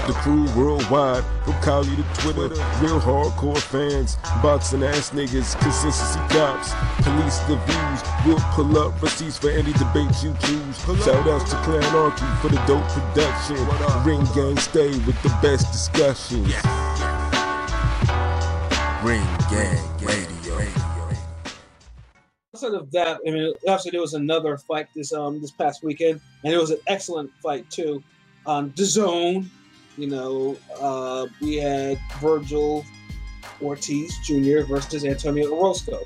The crew worldwide, from Cali to Twitter, real hardcore fans, boxing ass niggas, consistency cops, police the views, we'll pull up receipts for any debate you choose. Shout outs to Clan Archie for the dope production. Ring Gang stay with the best discussions. Ring Gang Radio. Outside of that, I mean, obviously there was another fight this past weekend, and it was an excellent fight too. On the Zone, you know, we had Vergil Ortiz Jr. versus Antonio Orozco.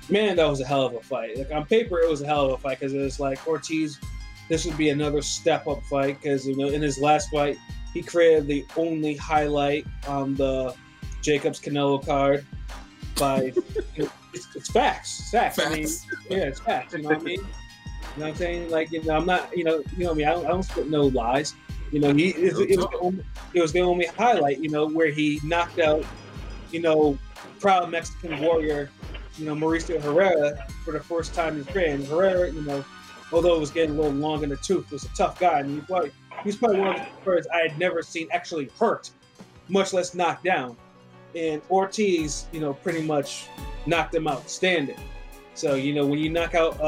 Man, that was a hell of a fight. Like on paper, it was a hell of a fight because it was like Ortiz. This would be another step-up fight because, you know, in his last fight, he created the only highlight on the Jacobs Canelo card by. It's facts. I mean, yeah, it's facts. You know what I mean? You know what I'm saying? Like, you know, I'm not, you know what I mean? I don't spit no lies. You know, it was the only highlight, you know, where he knocked out, you know, proud Mexican warrior, you know, Mauricio Herrera for the first time in his career. And Herrera, you know, although it was getting a little long in the tooth, was a tough guy. I mean, he's probably one of the first I had never seen actually hurt, much less knocked down. And Ortiz, you know, pretty much knocked him out standing. So, you know, when you knock out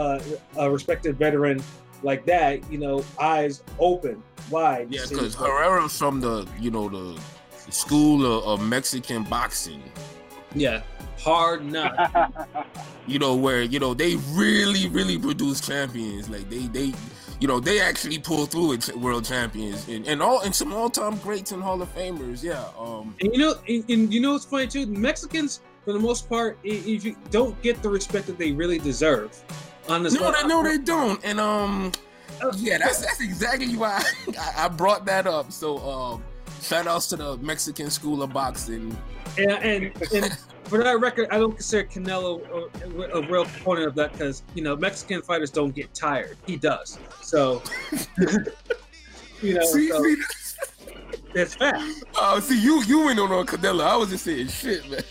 a respected veteran like that, you know, eyes open wide. Yeah, because Herrera's from the school of Mexican boxing. Yeah, hard knock. You know, where, you know, they really produce champions. Like they you know, they actually pull through with world champions and some all-time greats and Hall of Famers. Yeah. And you know what's funny too? Mexicans, for the most part, if you don't get the respect that they really deserve. On this they don't. And yeah, that's exactly why I brought that up. So shout outs to the Mexican School of Boxing. And for that record, I don't consider Canelo a real proponent of that because, you know, Mexican fighters don't get tired. He does. So, you know, that's fact. Oh, see, you went on Canelo. I was just saying shit, man.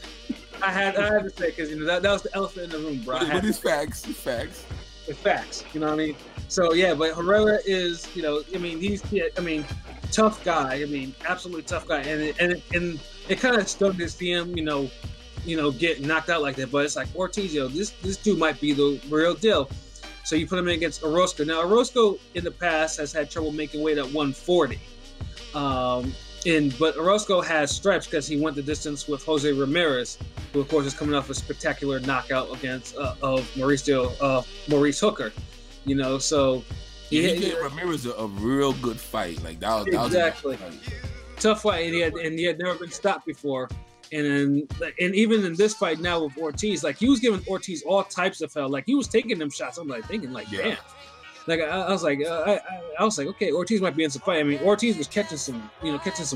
I had to say because, you know, that was the elephant in the room, bro. But it's facts. It's facts. You know what I mean? So yeah, but Herrera is, you know, I mean, tough guy. I mean, absolutely tough guy, and it kind of stung to see him, you know, get knocked out like that. But it's like Ortiz, you know, this dude might be the real deal. So you put him in against Orozco. Now Orozco in the past has had trouble making weight at 140. But Orozco has stripes because he went the distance with Jose Ramirez, who of course is coming off a spectacular knockout against of Maurice Hooker. You know, so he gave Ramirez a real good fight. Like that was exactly that was a good fight. Tough fight, and he had never been stopped before. And even in this fight now with Ortiz, like he was giving Ortiz all types of hell. Like he was taking them shots. I'm like thinking, like, damn. Like I was like, okay, Ortiz might be in some fight. I mean, Ortiz was catching some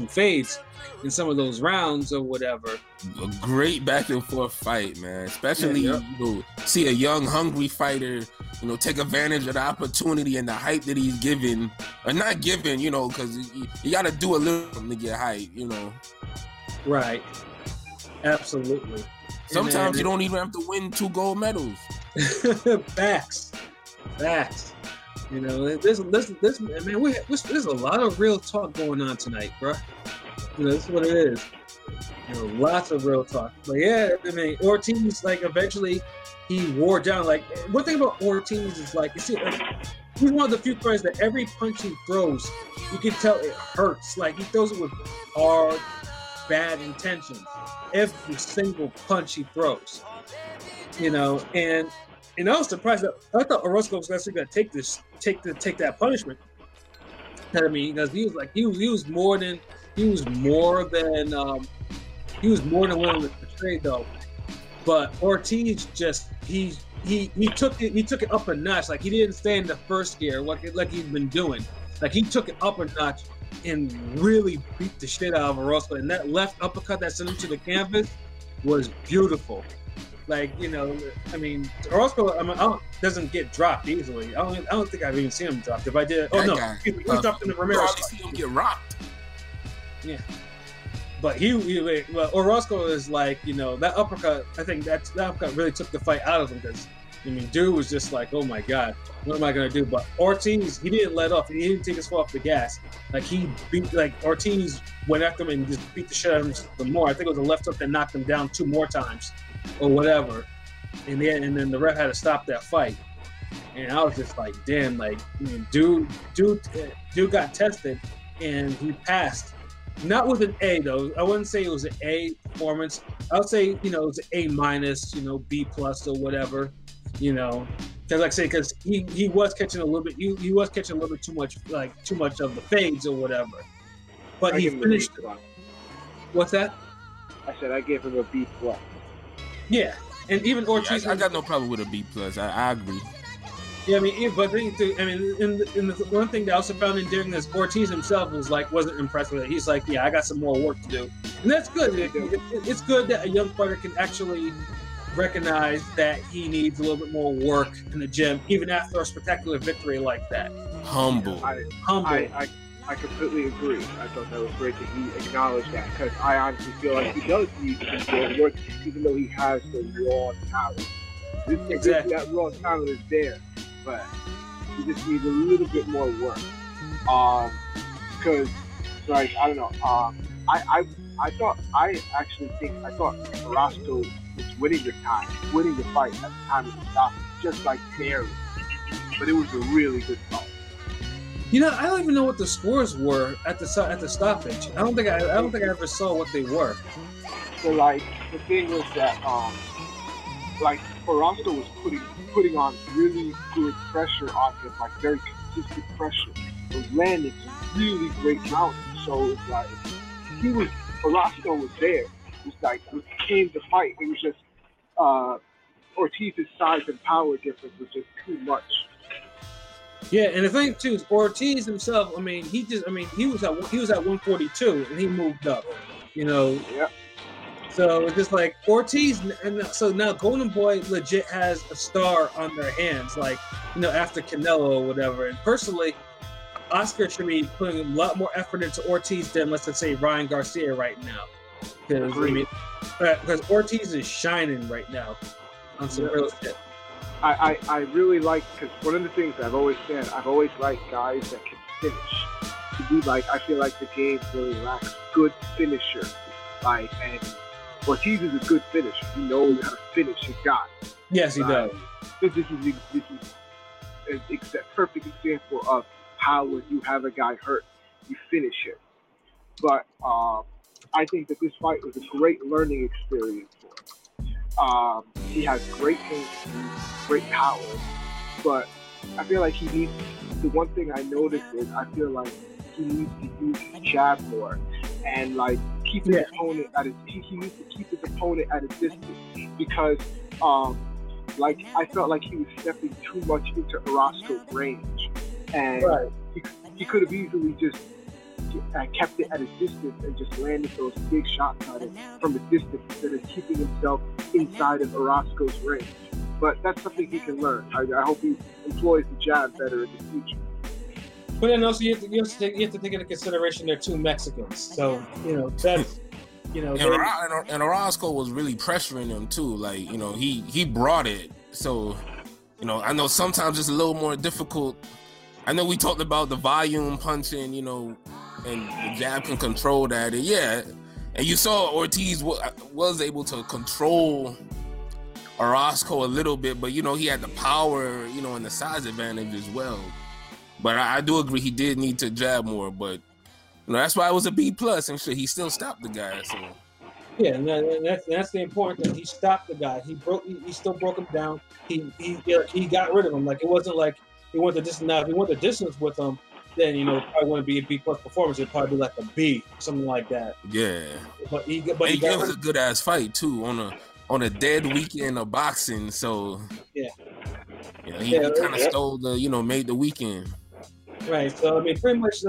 fades in some of those rounds or whatever. A great back and forth fight, man. Especially you know, see a young, hungry fighter, you know, take advantage of the opportunity and the hype that he's given, or not given, you know, because you got to do a little to get hype, you know. Right. Absolutely. Sometimes you don't even have to win 2 gold medals. Facts. You know, there's a lot of real talk going on tonight, bro. You know, that's what it is. You know, lots of real talk. But yeah, I mean, Ortiz, like, eventually he wore down. Like, one thing about Ortiz is, like, you see, like, he's one of the few players that every punch he throws, you can tell it hurts. Like, he throws it with hard, bad intentions. Every single punch he throws. You know, and I was surprised that I thought Orozco was actually going to take that punishment. I mean, because he was more than willing to trade though. But Ortiz just he took it up a notch. Like he didn't stay in the first gear like he'd been doing. Like he took it up a notch and really beat the shit out of Orozco. And that left uppercut that sent him to the canvas was beautiful. Like, you know, I mean, Orozco doesn't get dropped easily. I don't think I've even seen him dropped. If I did, he dropped in the Ramirez. Probably see him get rocked. Yeah, but Orozco is like, you know, that uppercut. I think that uppercut really took the fight out of him because I mean, dude was just like, oh my God, what am I gonna do? But Ortiz, he didn't let off. He didn't take his foot off the gas. Like he beat, like Ortiz went after him and just beat the shit out of him some more. I think it was a left hook that knocked him down 2 more times, or whatever. And then the ref had to stop that fight. And I was just like, damn, like, I mean, dude got tested and he passed. Not with an A though. I wouldn't say it was an A performance. I would say, it was an A minus, B plus or whatever, because like I say, because he was catching a little bit, he was catching a little bit too much of the fades or whatever. But he finished. What's that? I said I gave him a B plus. Yeah, and even Ortiz. I got no problem with a B plus. I agree. Yeah, I mean, but in the one thing that I also found endearing is Ortiz himself wasn't impressed with it. He's like, yeah, I got some more work to do, and that's good. It's good that a young fighter can actually recognize that he needs a little bit more work in the gym, even after a spectacular victory like that. Humble. I completely agree. I thought that was great that he acknowledged that, because I honestly feel like he does need some more work, even though he has the raw talent. Exactly. That raw talent is there, but he just needs a little bit more work. Because, like, I don't know. I thought Orozco was winning the fight at the time of the stop, just like barely. But it was a really good fight. I don't even know what the scores were at the stoppage. I don't think I ever saw what they were. So, like, the thing was that like Orozco was putting on really good pressure on him, like very consistent pressure. It was landing some really great mountains. So it's like Orozco was there. It's like when it came to fight, it was just Ortiz's size and power difference was just too much. Yeah, and the thing too is Ortiz himself. I mean, he was at 142 and he moved up. Yeah. So it's just like Ortiz, and so now Golden Boy legit has a star on their hands, like after Canelo or whatever. And personally, Oscar should be putting a lot more effort into Ortiz than let's say Ryan Garcia right now, because Ortiz is shining right now on some real shit. I really like, because one of the things I've always said, I've always liked guys that can finish. To be like, I feel like the game really lacks good finisher. Like, and Ortiz is a good finisher. He knows how to finish his guy. Yes, he does. This is a perfect example of how when you have a guy hurt, you finish him. But I think that this fight was a great learning experience for him. He has great hands, great power, but I feel like he needs. The one thing I noticed is I feel like he needs to use his jab more and like keep his opponent at he needs to keep his opponent at a distance, because like I felt like he was stepping too much into Orozco's range, and he could have easily just kept it at a distance and just landed those big shots at it from a distance instead of keeping himself inside of Orozco's range. But that's something he can learn. I hope he employs the jab better in the future. But then also you have to take into consideration they're two Mexicans, so that's And Orozco was really pressuring him too. Like he brought it. So I know sometimes it's a little more difficult. I know we talked about the volume punching, and the jab can control that. And yeah, and you saw Ortiz was able to control Orozco a little bit, but he had the power, and the size advantage as well. But I do agree he did need to jab more. But that's why it was a B plus, and shit, he still stopped the guy. So yeah, and that's the important thing. He stopped the guy. He still broke him down. He got rid of him. Like it wasn't like he went the distance. Now if he went the distance with him, then it probably wouldn't be a B plus performance. It'd probably be like a B, something like that. Yeah. But he gave us a good ass fight too on a dead weekend of boxing. So yeah. He kind of stole the made the weekend. Right. So pretty much.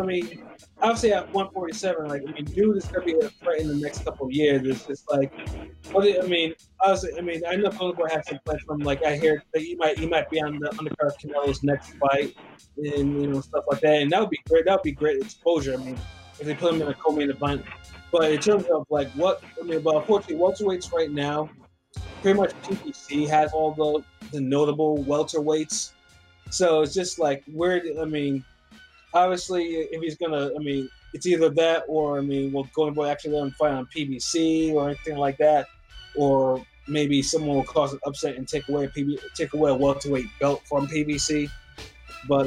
Obviously at 147, dude is gonna be a threat in the next couple of years. It's just like, obviously, I know Golden Boy has some plans from him. Like I hear that he might be on the undercard of Canelo's next fight, and stuff like that. And that would be great. That would be great exposure. If they put him in a co-main event. But in terms of but unfortunately, welterweights right now, pretty much PBC has all the notable welterweights. So it's just like where I mean, obviously if he's gonna, I mean, it's either that or I mean, will Golden Boy actually let him fight on PBC or anything like that, or maybe someone will cause an upset and take away a welterweight belt from PBC. But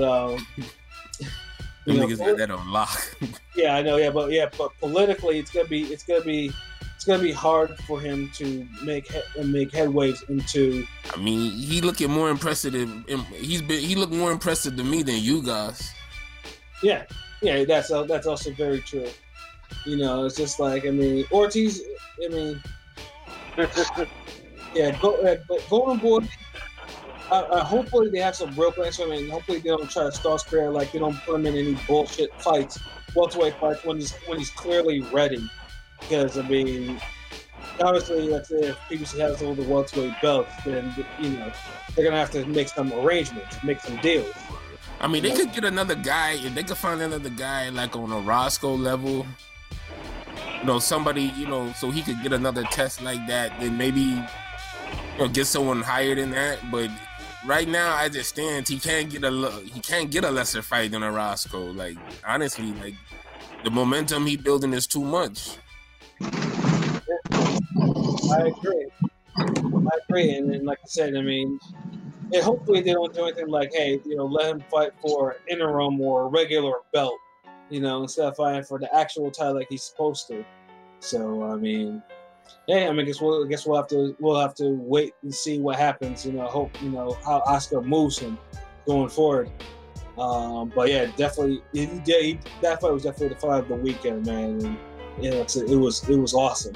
them niggas got that on lock. Yeah, I know. Yeah, but politically, it's gonna be hard for him to make headways into. I mean, he looking more impressive. He looked more impressive to me than you guys. Yeah, that's also very true. You know, it's just like I mean, Ortiz. I mean, yeah, Golden Boy. Hopefully they have some real plans. I mean, hopefully they don't try to stall his career. Like they don't put him in any bullshit fights, welterweight fights when he's clearly ready. Because I mean, obviously, let's say if PBC has all the welterweight belts, then you know they're gonna have to make some arrangements, make some deals. I mean, they could get another guy if they could find another guy like on a Orozco level. You know, somebody, you know, so he could get another test like that. Then maybe get someone higher than that, but. Right now, as it stands, he can't get a lesser fight than Orozco. Like honestly, like the momentum he building is too much. I agree, and then like I said, I mean, and hopefully they don't do anything like, hey, you know, let him fight for interim or a regular belt, you know, instead of fighting for the actual title like he's supposed to. So I mean. Yeah, I mean, we'll have to wait and see what happens. You know, hope how Oscar moves him going forward. But yeah, definitely, that fight was definitely the fight of the weekend, man. And it was awesome.